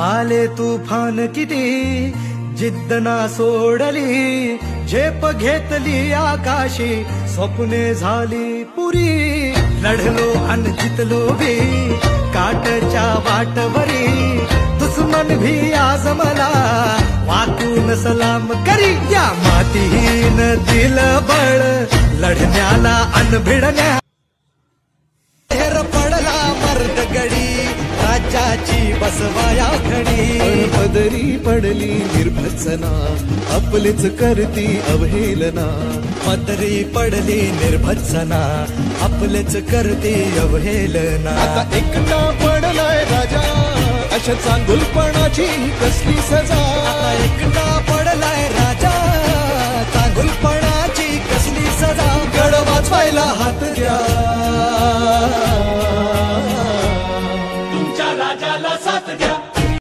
आले तुफान किती जिद्द ना सोडली, झेप घेतली आकाशी, स्वप्ने झाली पुरी. लढलो अन जितलो भी काटच्या वाटवरी, दुश्मन भी आज मला वाकून सलाम करी. या मातीहीन दिल बळ लढण्याला अन भिडण्या. हेर पडला मर्द गडी, राज्याची बसवाया घडी. पदरी पडली निर्भत्सना, आपलेच करती अवहेलना. पदरी पडली निर्भत्सना, आपलेच करती अवहेलना. आता एकटा पडलाय राजा, अशा चांगुलपणाची कसली सजा. आता एकटा पडलाय राजा, चांगुलपणाची कसली सजा. गड वाचवायला हात द्या, तुमच्या राजाला साथ द्या.